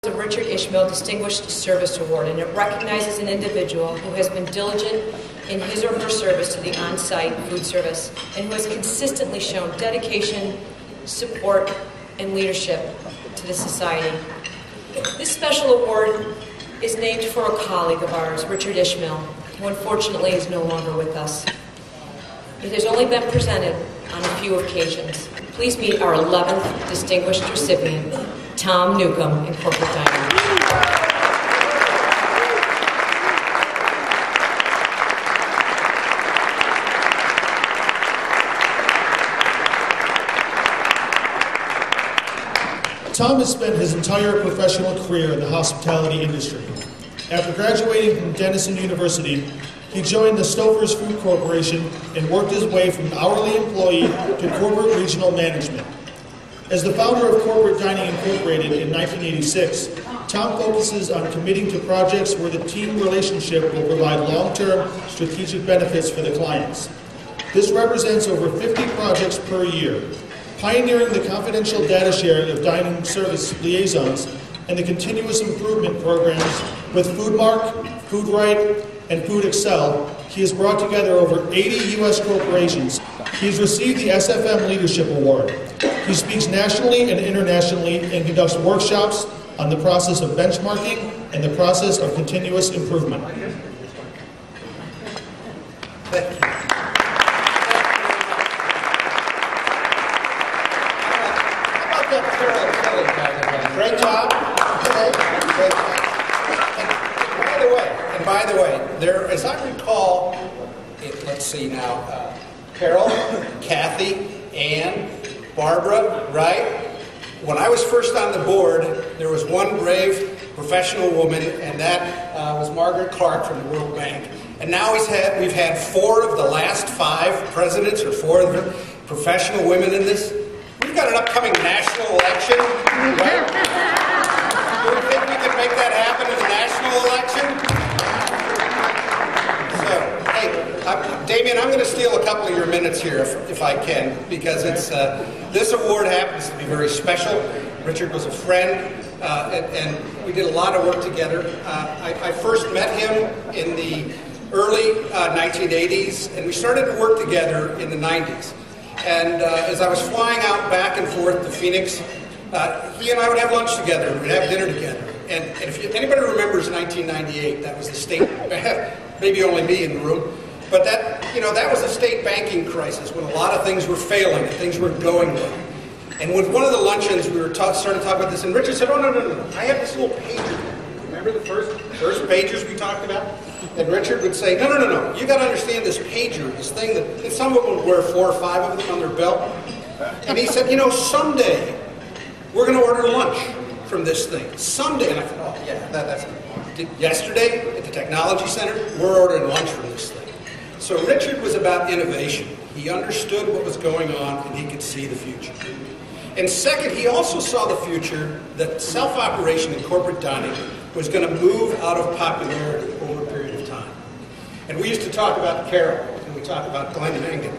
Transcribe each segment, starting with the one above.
the Richard Ysmael Distinguished Service Award, and it recognizes an individual who has been diligent in his or her service to the on-site food service and who has consistently shown dedication, support, and leadership to the society. This special award is named for a colleague of ours, Richard Ysmael, who unfortunately is no longer with us. It has only been presented on a few occasions. Please meet our 11th distinguished recipient, Tom Newcomb in Corporate Dining. Tom has spent his entire professional career in the hospitality industry. After graduating from Denison University, he joined the Stouffer's Food Corporation and worked his way from hourly employee to corporate regional management. As the founder of Corporate Dining Incorporated in 1986, Tom focuses on committing to projects where the team relationship will provide long-term strategic benefits for the clients. This represents over 50 projects per year, pioneering the confidential data sharing of dining service liaisons and the continuous improvement programs with Foodmark, Foodright, and Food Excel. He has brought together over 80 U.S. corporations. He's received the SFM Leadership Award. He speaks nationally and internationally and conducts workshops on the process of benchmarking and the process of continuous improvement. Thank you. Great job. Great job. And by the way, there, as I recall, let's see now, Carol, Kathy, Ann, Barbara, right? When I was first on the board, there was one brave professional woman, and that was Margaret Clark from the World Bank. And now we've had 4 of the last 5 presidents, or 4 of the professional women in this. We've got an upcoming national election, right? Do we think we can make that happen in a national election? So, hey, Damien, I'm going to steal a couple of your minutes here if I can, because it's this award happens to be very special. Richard was a friend, and we did a lot of work together. I first met him in the early 1980s, and we started to work together in the 90s. And as I was flying out back and forth to Phoenix, he and I would have lunch together, we'd have dinner together. And if anybody remembers 1998, that was the state, maybe only me in the room, but that was the state banking crisis when a lot of things were failing and things weren't going well. And with one of the luncheons, we were started to talk about this, and Richard said, oh, no, I have this little pager. Remember the first pagers we talked about? And Richard would say, no, you got to understand this pager, this thing that some of them would wear 4 or 5 of them on their belt. And he said, someday we're going to order lunch from this thing. Someday. And I thought, oh, yeah, that's yesterday at the Technology Center, we're ordering lunch from this thing. So Richard was about innovation. He understood what was going on, and he could see the future. And second, he also saw the future that self-operation in corporate dining was going to move out of popularity over a period of time. And we used to talk about Carol, and we talk about Glenn Mangan,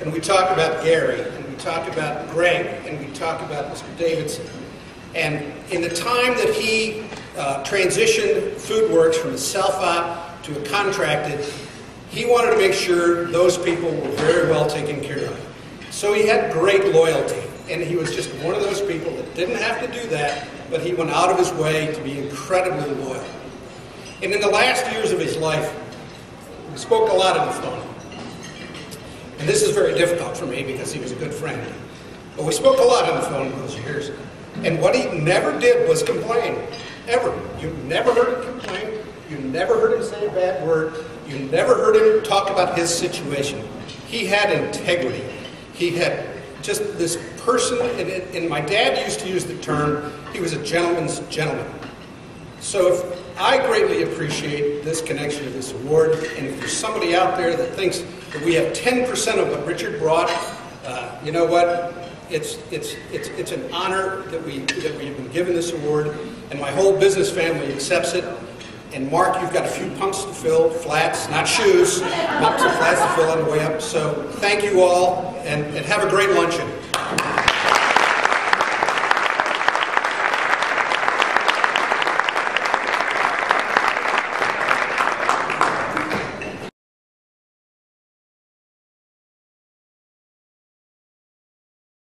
and we talk about Gary, and we talk about Greg, and we talk about Mr. Davidson. And in the time that he transitioned FoodWorks from a self-op to a contracted, he wanted to make sure those people were very well taken care of. So he had great loyalty, and he was just one of those people that didn't have to do that, but he went out of his way to be incredibly loyal. And in the last years of his life, we spoke a lot on the phone. And this is very difficult for me because he was a good friend. But we spoke a lot on the phone in those years. And what he never did was complain, ever. You never heard him complain. You never heard him say a bad word. You never heard him talk about his situation. He had integrity. He had just this person, and my dad used to use the term, he was a gentleman's gentleman. So I greatly appreciate this connection to this award, and if there's somebody out there that thinks that we have 10% of what Richard brought, you know what? It's an honor that we have been given this award, and my whole business family accepts it. And Mark, you've got a few pumps to fill, flats, not shoes, pumps and flats to fill on the way up. So thank you all, and have a great luncheon.